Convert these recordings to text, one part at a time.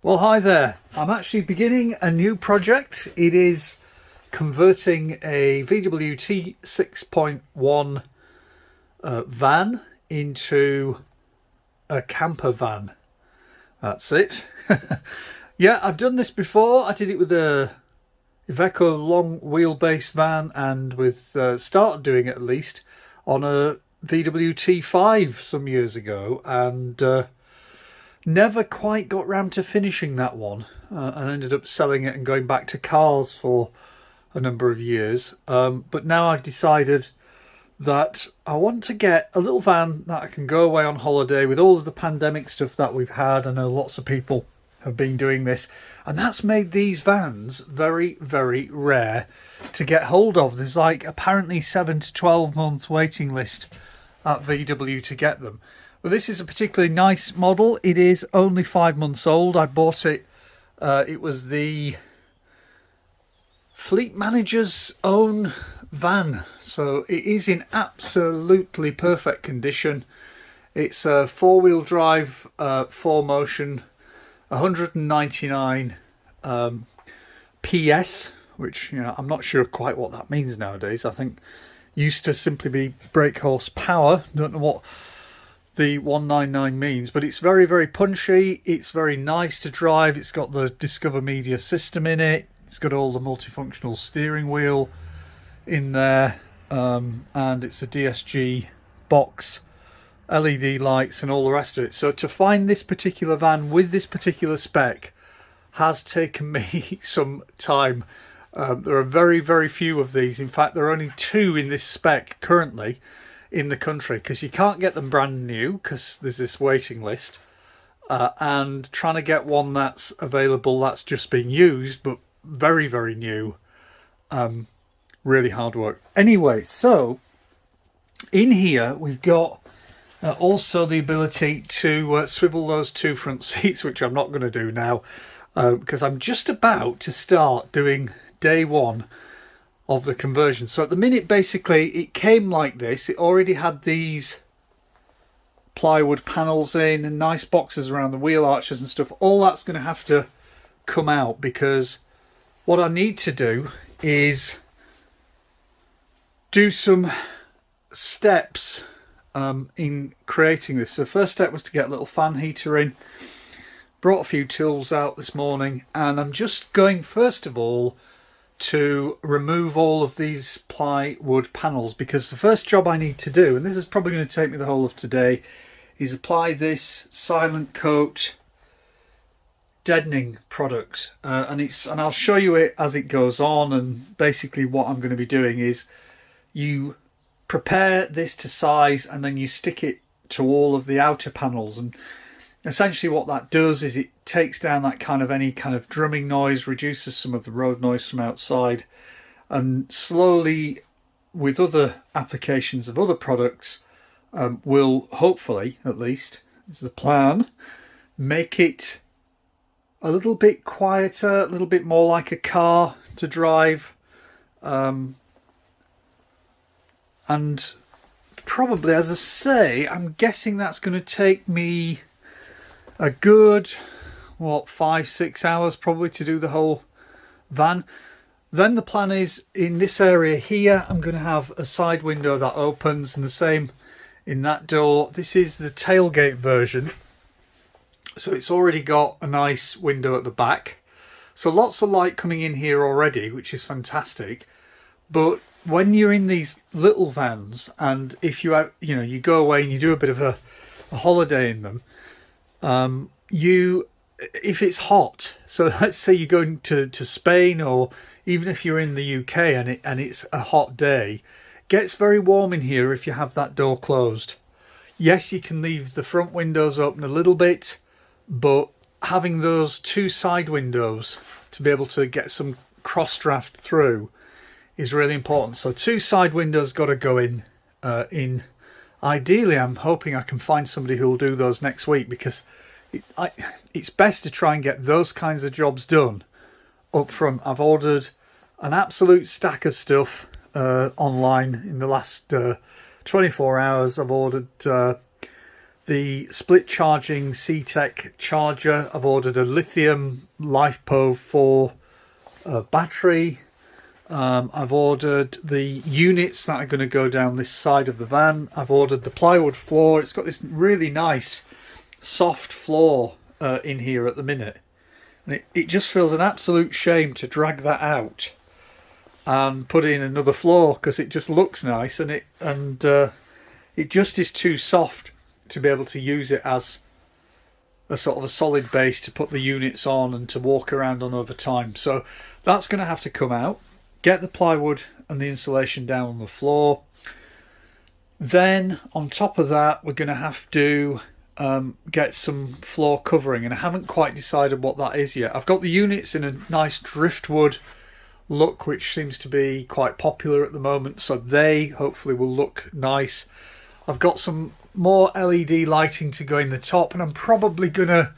Well, hi there. I'm actually beginning a new project. It is converting a VWT6.1 van into a camper van. That's it. Yeah, I've done this before. I did it with a Iveco long wheelbase van, and started doing it at least on a VWT5 some years ago, and never quite got round to finishing that one, and ended up selling it and going back to cars for a number of years. But now I've decided that I want to get a little van that I can go away on holiday with. All of the pandemic stuff that we've had, I know lots of people have been doing this, and that's made these vans very, very rare to get hold of. There's like apparently 7 to 12 month waiting list at VW to get them. Well, this is a particularly nice model. It is only 5 months old. I bought it. It was the fleet manager's own van, so it is in absolutely perfect condition. It's a four-wheel drive, 4Motion, 199 PS, which, you know, I'm not sure quite what that means nowadays. I think used to simply be brake horsepower. Don't know what the 199 means, but it's very, very punchy. It's very nice to drive. It's got the Discover Media system in it. It's got all the multifunctional steering wheel in there, and it's a DSG box, LED lights and all the rest of it. So to find this particular van with this particular spec has taken me some time. There are very, very few of these. In fact, there are only 2 in this spec currently in the country, because you can't get them brand new because there's this waiting list, and trying to get one that's available that's just been used but very, very new, really hard work. Anyway, so in here we've got also the ability to swivel those 2 front seats, which I'm not going to do now, because I'm just about to start doing day 1 of the conversion. So at the minute, basically it came like this. It already had these plywood panels in and nice boxes around the wheel arches and stuff. All that's going to have to come out, because what I need to do is do some steps in creating this. So the first step was to get a little fan heater in. Brought a few tools out this morning, and I'm just going first of all to remove all of these plywood panels, because the first job I need to do, and this is probably going to take me the whole of today, is apply this silent coat deadening product, and I'll show you it as it goes on. And basically what I'm going to be doing is you prepare this to size and then you stick it to all of the outer panels, and essentially what that does is it takes down that kind of any kind of drumming noise, reduces some of the road noise from outside, and slowly, with other applications of other products, will hopefully, at least is the plan, make it a little bit quieter, a little bit more like a car to drive, and probably, as I say, I'm guessing that's going to take me a good, what, 5-6 hours probably to do the whole van. Then the plan is, in this area here, I'm going to have a side window that opens, and the same in that door. This is the tailgate version, so it's already got a nice window at the back, so lots of light coming in here already, which is fantastic. But when you're in these little vans, and if you have, you know, you go away and you do a bit of a holiday in them, if it's hot, so let's say you're going to Spain, or even if you're in the UK and it's a hot day, it gets very warm in here if you have that door closed. Yes, you can leave the front windows open a little bit, but having those 2 side windows to be able to get some cross draft through is really important. So 2 side windows got to go in. Ideally, I'm hoping I can find somebody who will do those next week, because it's best to try and get those kinds of jobs done up front. I've ordered an absolute stack of stuff online in the last 24 hours. I've ordered the split charging C-Tech charger. I've ordered a lithium LiFePO 4 battery. I've ordered the units that are going to go down this side of the van. I've ordered the plywood floor. It's got this really nice soft floor in here at the minute. And it just feels an absolute shame to drag that out and put in another floor, because it just looks nice, and it just is too soft to be able to use it as a sort of a solid base to put the units on and to walk around on over time. So that's going to have to come out. Get the plywood and the insulation down on the floor. Then on top of that, we're going to have to get some floor covering, and I haven't quite decided what that is yet. I've got the units in a nice driftwood look, which seems to be quite popular at the moment, so they hopefully will look nice. I've got some more LED lighting to go in the top, and I'm probably gonna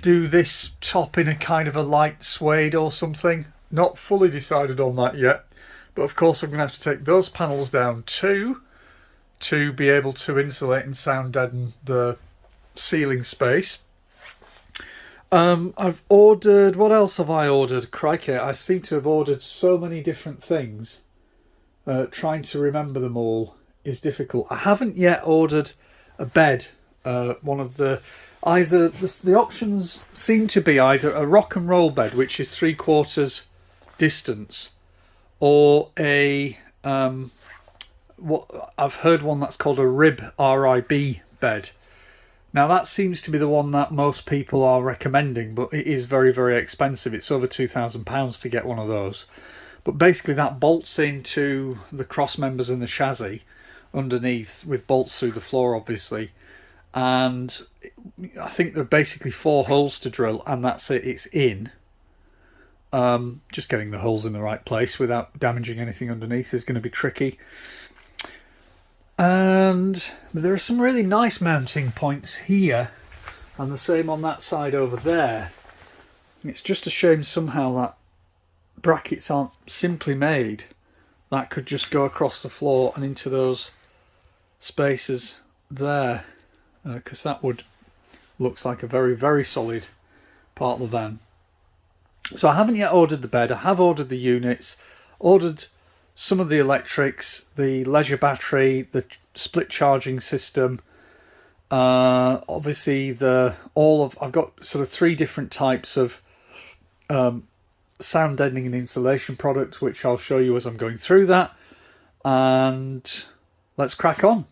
do this top in a kind of a light suede or something. Not fully decided on that yet, but of course I'm gonna have to take those panels down too to be able to insulate and sound deaden the ceiling space. I've ordered, what else have I ordered? Crikey, I seem to have ordered so many different things. Trying to remember them all is difficult. I haven't yet ordered a bed. One of the options seem to be either a rock and roll bed, which is 3/4 distance, or a what I've heard one that's called a RIB bed. Now that seems to be the one that most people are recommending, but it is very, very expensive. It's over £2,000 to get one of those. But basically that bolts into the cross members and the chassis underneath, with bolts through the floor obviously. And I think there are basically 4 holes to drill, and that's it, it's in. Just getting the holes in the right place without damaging anything underneath is going to be tricky. And there are some really nice mounting points here, and the same on that side over there. It's just a shame somehow that brackets aren't simply made. That could just go across the floor and into those spaces there, because that would looks like a very, very solid part of the van. So I haven't yet ordered the bed. I have ordered the units, ordered some of the electrics, the leisure battery, the split charging system. Obviously, I've got sort of 3 different types of sound deadening and insulation products, which I'll show you as I'm going through that. And let's crack on.